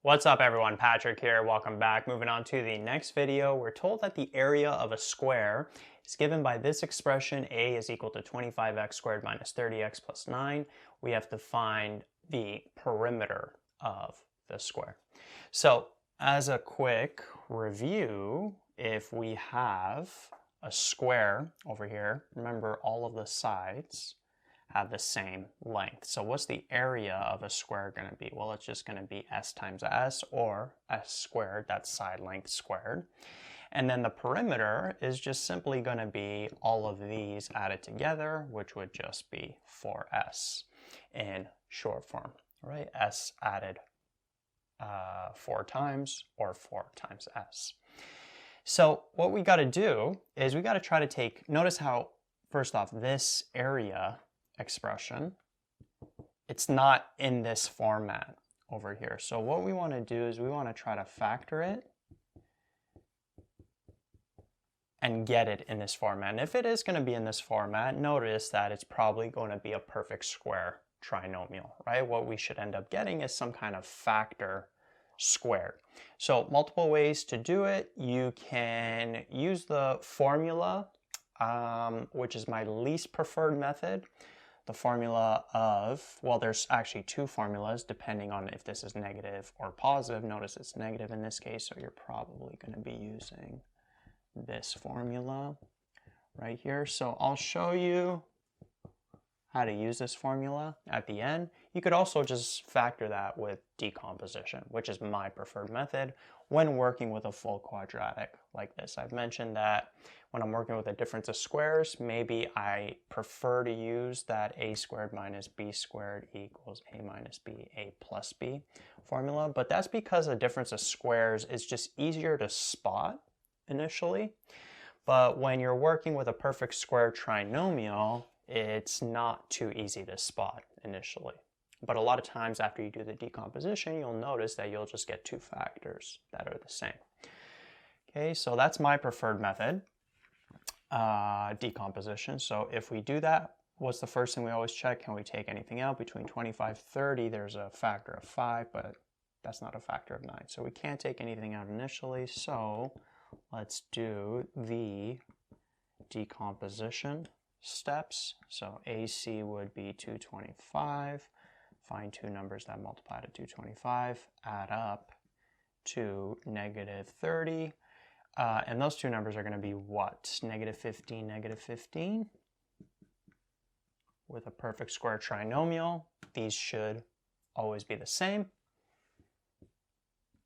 What's up everyone, Patrick here, welcome back. Moving on to the next video, we're told that the area of a square is given by this expression, a is equal to 25x squared minus 30x plus 9. We have to find the perimeter of the square. So as a quick review, if we have a square over here, remember all of the sides have the same length. So what's the area of a square going to be? Well, it's just going to be s times s, or s squared, that's side length squared. And then the perimeter is just simply going to be all of these added together, which would just be 4s in short form, right? S added 4 times, or 4 times s. So what we got to do is we got to try to take, notice how, first off, this area expression, it's not in this format over here. So what we want to do is we want to try to factor it and get it in this format. And if it is going to be in this format, notice that it's probably going to be a perfect square trinomial, right? What we should end up getting is some kind of factor squared. So multiple ways to do it. You can use the formula, which is my least preferred method. The formula of, well, there's actually 2 formulas depending on if this is negative or positive. Notice it's negative in this case, so you're probably going to be using this formula right here. So I'll show you how to use this formula at the end. You could also just factor that with decomposition, which is my preferred method when working with a full quadratic like this. I've mentioned that when I'm working with a difference of squares, maybe I prefer to use that a squared minus b squared equals a minus b, a plus b formula, but that's because a difference of squares is just easier to spot initially. But when you're working with a perfect square trinomial, it's not too easy to spot initially. But a lot of times after you do the decomposition, you'll notice that you'll just get 2 factors that are the same. Okay, so that's my preferred method, decomposition. So if we do that, what's the first thing we always check? Can we take anything out? Between 25 and 30, there's a factor of 5, but that's not a factor of 9. So we can't take anything out initially. So let's do the decomposition steps. So AC would be 225. Find 2 numbers that multiply to 225, add up to negative 30. And those 2 numbers are going to be what? Negative 15, negative 15. With a perfect square trinomial, these should always be the same.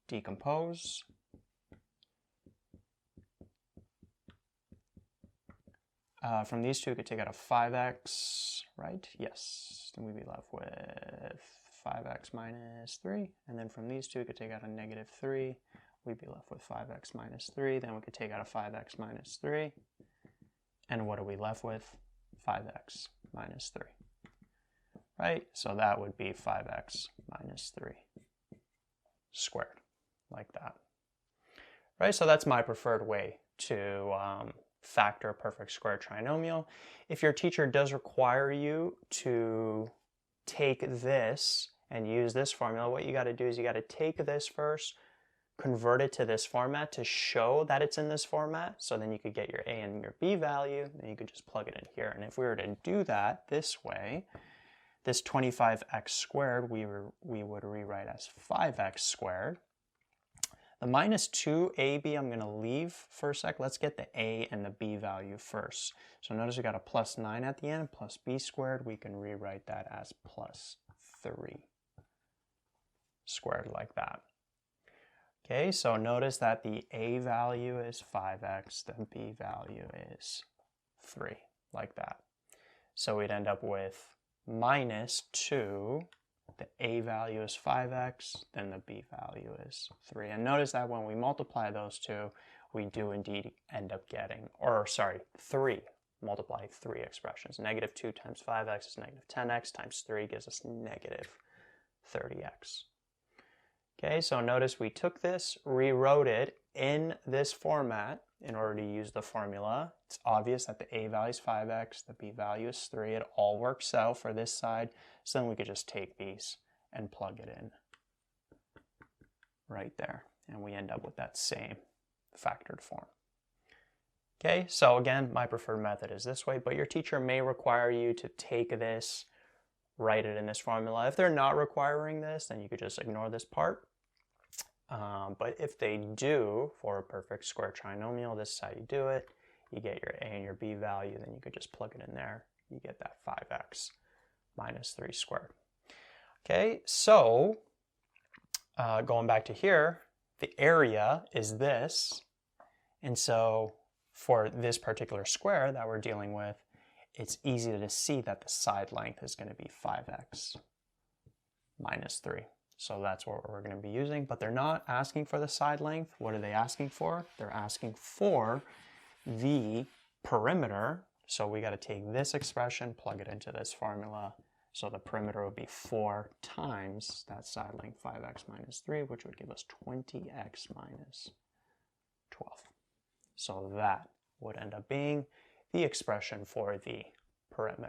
Decompose. From these 2, we could take out a 5x, right? Yes. Then we'd be left with 5x minus 3. And then from these 2, we could take out a negative 3. We'd be left with 5x minus 3. Then we could take out a 5x minus 3. And what are we left with? 5x minus 3. Right? So that would be 5x minus 3 squared, like that. Right? So that's my preferred way to factor a perfect square trinomial. If your teacher does require you to take this and use this formula, what you got to do is you got to take this first, convert it to this format to show that it's in this format, so then you could get your a and your b value, and you could just plug it in here. And if we were to do that this way, this 25x squared we would rewrite as 5x squared. The minus 2ab I'm going to leave for a sec. Let's get the a and the b value first. So notice we got a plus 9 at the end, plus b squared. We can rewrite that as plus 3 squared, like that. Okay, so notice that the a value is 5x, the b value is 3, like that. So we'd end up with minus 2. The a value is 5x, then the b value is 3. And notice that when we multiply those 2, we do indeed end up getting, or sorry, 3, multiply 3 expressions. Negative 2 times 5x is negative 10x, times 3 gives us negative 30x. Okay, so notice we took this, rewrote it in this format in order to use the formula. It's obvious that the a value is 5x, the b value is 3. It all works out for this side. So then we could just take these and plug it in right there. And we end up with that same factored form. Okay, so again, my preferred method is this way, but your teacher may require you to take this, write it in this formula. If they're not requiring this, then you could just ignore this part. But if they do, for a perfect square trinomial, this is how you do it. You get your a and your b value, then you could just plug it in there. You get that 5x minus 3 squared. Okay, so going back to here, the area is this. And so for this particular square that we're dealing with, it's easy to see that the side length is going to be 5x minus 3. So that's what we're going to be using, but they're not asking for the side length. What are they asking for? They're asking for the perimeter. So we got to take this expression, plug it into this formula. So the perimeter would be 4 times that side length, 5x minus 3, which would give us 20x minus 12. So that would end up being the expression for the perimeter.